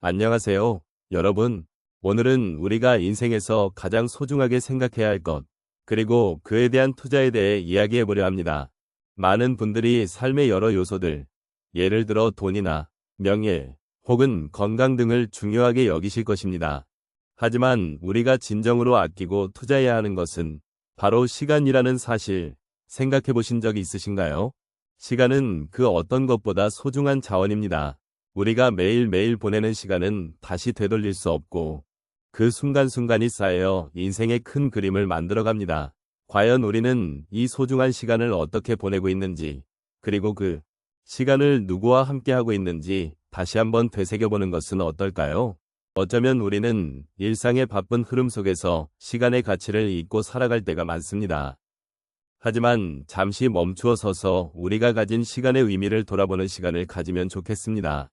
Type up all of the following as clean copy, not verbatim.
안녕하세요, 여러분. 오늘은 우리가 인생에서 가장 소중하게 생각해야 할 것, 그리고 그에 대한 투자에 대해 이야기해 보려 합니다. 많은 분들이 삶의 여러 요소들, 예를 들어 돈이나 명예, 혹은 건강 등을 중요하게 여기실 것입니다. 하지만 우리가 진정으로 아끼고 투자해야 하는 것은 바로 시간이라는 사실, 생각해 보신 적이 있으신가요? 시간은 그 어떤 것보다 소중한 자원입니다. 우리가 매일매일 보내는 시간은 다시 되돌릴 수 없고 그 순간순간이 쌓여 인생의 큰 그림을 만들어갑니다. 과연 우리는 이 소중한 시간을 어떻게 보내고 있는지, 그리고 그 시간을 누구와 함께하고 있는지 다시 한번 되새겨보는 것은 어떨까요? 어쩌면 우리는 일상의 바쁜 흐름 속에서 시간의 가치를 잊고 살아갈 때가 많습니다. 하지만 잠시 멈추어 서서 우리가 가진 시간의 의미를 돌아보는 시간을 가지면 좋겠습니다.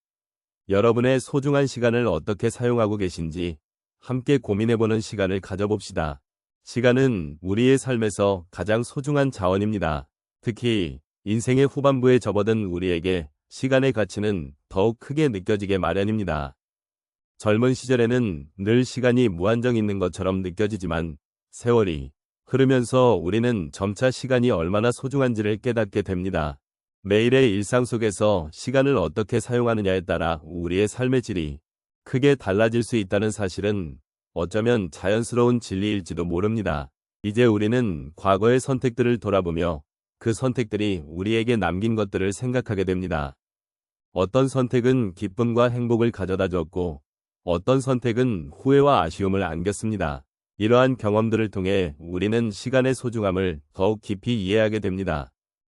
여러분의 소중한 시간을 어떻게 사용하고 계신지 함께 고민해보는 시간을 가져봅시다. 시간은 우리의 삶에서 가장 소중한 자원입니다. 특히 인생의 후반부에 접어든 우리에게 시간의 가치는 더욱 크게 느껴지게 마련입니다. 젊은 시절에는 늘 시간이 무한정 있는 것처럼 느껴지지만 세월이 흐르면서 우리는 점차 시간이 얼마나 소중한지를 깨닫게 됩니다. 매일의 일상 속에서 시간을 어떻게 사용하느냐에 따라 우리의 삶의 질이 크게 달라질 수 있다는 사실은 어쩌면 자연스러운 진리일지도 모릅니다. 이제 우리는 과거의 선택들을 돌아보며 그 선택들이 우리에게 남긴 것들을 생각하게 됩니다. 어떤 선택은 기쁨과 행복을 가져다 줬고 어떤 선택은 후회와 아쉬움을 안겼습니다. 이러한 경험들을 통해 우리는 시간의 소중함을 더욱 깊이 이해하게 됩니다.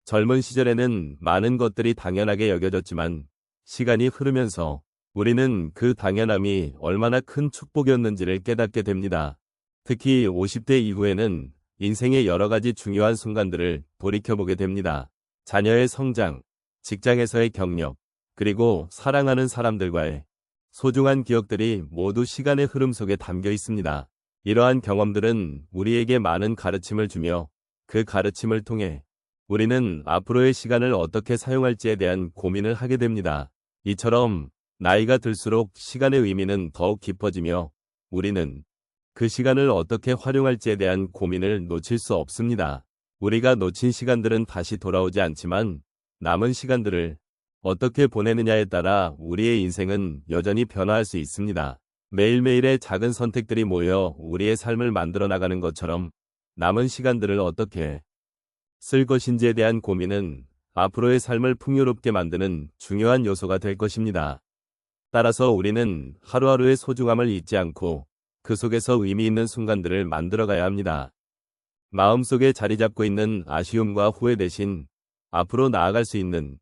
젊은 시절에는 많은 것들이 당연하게 여겨졌지만 시간이 흐르면서 우리는 그 당연함이 얼마나 큰 축복이었는지를 깨닫게 됩니다. 특히 50대 이후에는 인생의 여러 가지 중요한 순간들을 돌이켜보게 됩니다. 자녀의 성장, 직장에서의 경력, 그리고 사랑하는 사람들과의 소중한 기억들이 모두 시간의 흐름 속에 담겨 있습니다. 이러한 경험들은 우리에게 많은 가르침을 주며 그 가르침을 통해 우리는 앞으로의 시간을 어떻게 사용할지에 대한 고민을 하게 됩니다. 이처럼 나이가 들수록 시간의 의미는 더욱 깊어지며 우리는 그 시간을 어떻게 활용할지에 대한 고민을 놓칠 수 없습니다. 우리가 놓친 시간들은 다시 돌아오지 않지만 남은 시간들을 어떻게 보내느냐에 따라 우리의 인생은 여전히 변화할 수 있습니다. 매일매일의 작은 선택들이 모여 우리의 삶을 만들어 나가는 것처럼 남은 시간들을 어떻게 쓸 것인지에 대한 고민은 앞으로의 삶을 풍요롭게 만드는 중요한 요소가 될 것입니다. 따라서 우리는 하루하루의 소중함을 잊지 않고 그 속에서 의미 있는 순간들을 만들어가야 합니다. 마음속에 자리 잡고 있는 아쉬움과 후회 대신 앞으로 나아갈 수 있는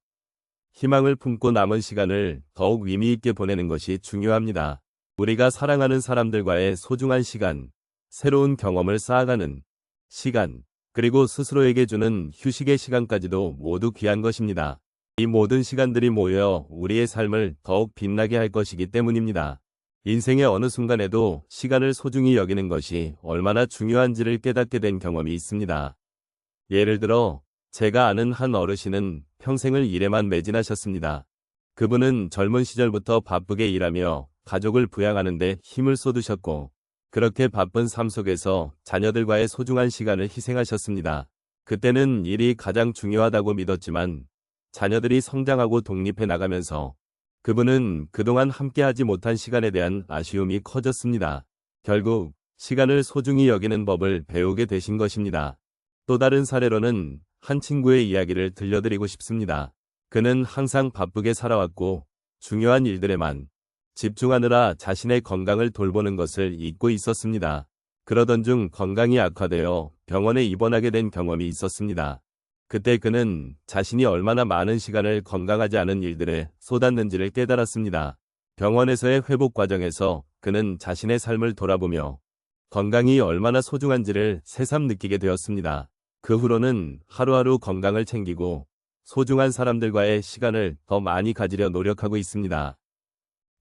희망을 품고 남은 시간을 더욱 의미 있게 보내는 것이 중요합니다. 우리가 사랑하는 사람들과의 소중한 시간, 새로운 경험을 쌓아가는 시간, 그리고 스스로에게 주는 휴식의 시간까지도 모두 귀한 것입니다. 이 모든 시간들이 모여 우리의 삶을 더욱 빛나게 할 것이기 때문입니다. 인생의 어느 순간에도 시간을 소중히 여기는 것이 얼마나 중요한지를 깨닫게 된 경험이 있습니다. 예를 들어 제가 아는 한 어르신은 평생을 일에만 매진하셨습니다. 그분은 젊은 시절부터 바쁘게 일하며 가족을 부양하는 데 힘을 쏟으셨고 그렇게 바쁜 삶 속에서 자녀들과의 소중한 시간을 희생하셨습니다. 그때는 일이 가장 중요하다고 믿었지만 자녀들이 성장하고 독립해 나가면서 그분은 그동안 함께하지 못한 시간에 대한 아쉬움이 커졌습니다. 결국 시간을 소중히 여기는 법을 배우게 되신 것입니다. 또 다른 사례로는 한 친구의 이야기를 들려드리고 싶습니다. 그는 항상 바쁘게 살아왔고 중요한 일들에만 집중하느라 자신의 건강을 돌보는 것을 잊고 있었습니다. 그러던 중 건강이 악화되어 병원에 입원하게 된 경험이 있었습니다. 그때 그는 자신이 얼마나 많은 시간을 건강하지 않은 일들에 쏟았는지를 깨달았습니다. 병원에서의 회복 과정에서 그는 자신의 삶을 돌아보며 건강이 얼마나 소중한지를 새삼 느끼게 되었습니다. 그 후로는 하루하루 건강을 챙기고 소중한 사람들과의 시간을 더 많이 가지려 노력하고 있습니다.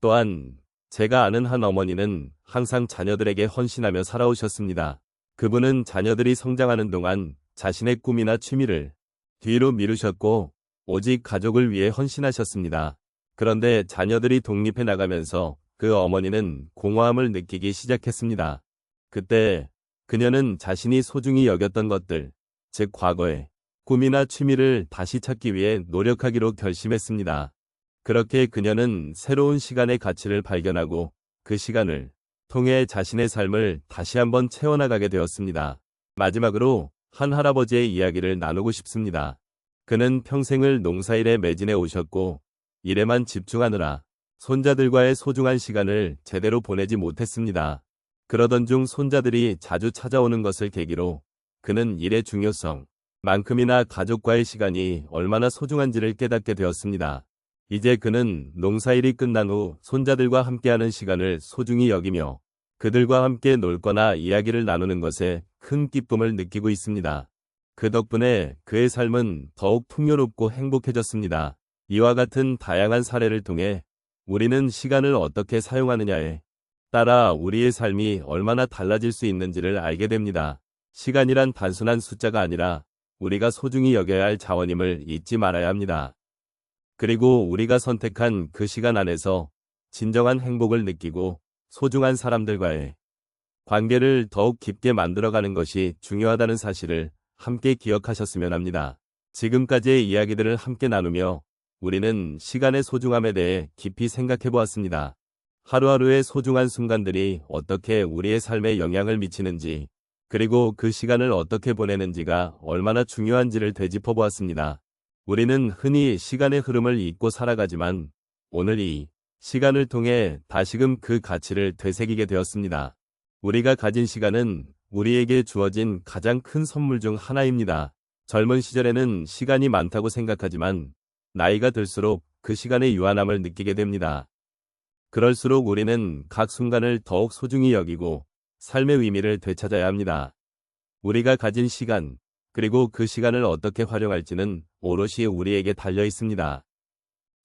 또한 제가 아는 한 어머니는 항상 자녀들에게 헌신하며 살아오셨습니다. 그분은 자녀들이 성장하는 동안 자신의 꿈이나 취미를 뒤로 미루셨고 오직 가족을 위해 헌신하셨습니다. 그런데 자녀들이 독립해 나가면서 그 어머니는 공허함을 느끼기 시작했습니다. 그때 그녀는 자신이 소중히 여겼던 것들, 즉 과거의 꿈이나 취미를 다시 찾기 위해 노력하기로 결심했습니다. 그렇게 그녀는 새로운 시간의 가치를 발견하고 그 시간을 통해 자신의 삶을 다시 한번 채워나가게 되었습니다. 마지막으로 한 할아버지의 이야기를 나누고 싶습니다. 그는 평생을 농사일에 매진해 오셨고 일에만 집중하느라 손자들과의 소중한 시간을 제대로 보내지 못했습니다. 그러던 중 손자들이 자주 찾아오는 것을 계기로 그는 일의 중요성 만큼이나 가족과의 시간이 얼마나 소중한지를 깨닫게 되었습니다. 이제 그는 농사일이 끝난 후 손자들과 함께하는 시간을 소중히 여기며 그들과 함께 놀거나 이야기를 나누는 것에 큰 기쁨을 느끼고 있습니다. 그 덕분에 그의 삶은 더욱 풍요롭고 행복해졌습니다. 이와 같은 다양한 사례를 통해 우리는 시간을 어떻게 사용하느냐에 따라 우리의 삶이 얼마나 달라질 수 있는지를 알게 됩니다. 시간이란 단순한 숫자가 아니라 우리가 소중히 여겨야 할 자원임을 잊지 말아야 합니다. 그리고 우리가 선택한 그 시간 안에서 진정한 행복을 느끼고 소중한 사람들과의 관계를 더욱 깊게 만들어가는 것이 중요하다는 사실을 함께 기억하셨으면 합니다. 지금까지의 이야기들을 함께 나누며 우리는 시간의 소중함에 대해 깊이 생각해 보았습니다. 하루하루의 소중한 순간들이 어떻게 우리의 삶에 영향을 미치는지, 그리고 그 시간을 어떻게 보내는지가 얼마나 중요한지를 되짚어 보았습니다. 우리는 흔히 시간의 흐름을 잊고 살아가지만 오늘 이 시간을 통해 다시금 그 가치를 되새기게 되었습니다. 우리가 가진 시간은 우리에게 주어진 가장 큰 선물 중 하나입니다. 젊은 시절에는 시간이 많다고 생각하지만 나이가 들수록 그 시간의 유한함을 느끼게 됩니다. 그럴수록 우리는 각 순간을 더욱 소중히 여기고 삶의 의미를 되찾아야 합니다. 우리가 가진 시간, 그리고 그 시간을 어떻게 활용할지는 오롯이 우리에게 달려 있습니다.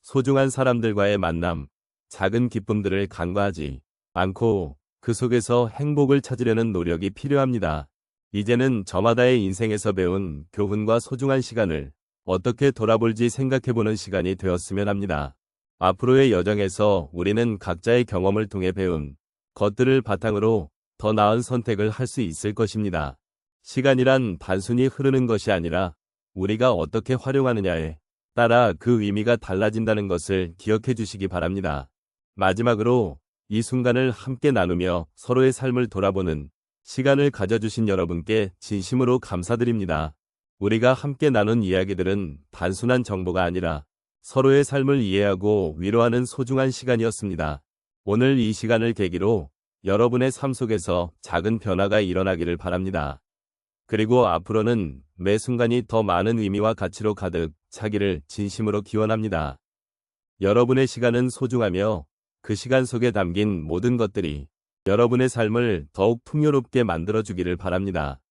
소중한 사람들과의 만남, 작은 기쁨들을 간과하지 않고 그 속에서 행복을 찾으려는 노력이 필요합니다. 이제는 저마다의 인생에서 배운 교훈과 소중한 시간을 어떻게 돌아볼지 생각해보는 시간이 되었으면 합니다. 앞으로의 여정에서 우리는 각자의 경험을 통해 배운 것들을 바탕으로 더 나은 선택을 할 수 있을 것입니다. 시간이란 단순히 흐르는 것이 아니라 우리가 어떻게 활용하느냐에 따라 그 의미가 달라진다는 것을 기억해 주시기 바랍니다. 마지막으로 이 순간을 함께 나누며 서로의 삶을 돌아보는 시간을 가져주신 여러분께 진심으로 감사드립니다. 우리가 함께 나눈 이야기들은 단순한 정보가 아니라 서로의 삶을 이해하고 위로하는 소중한 시간이었습니다. 오늘 이 시간을 계기로 여러분의 삶 속에서 작은 변화가 일어나기를 바랍니다. 그리고 앞으로는 매 순간이 더 많은 의미와 가치로 가득 차기를 진심으로 기원합니다. 여러분의 시간은 소중하며 그 시간 속에 담긴 모든 것들이 여러분의 삶을 더욱 풍요롭게 만들어주기를 바랍니다.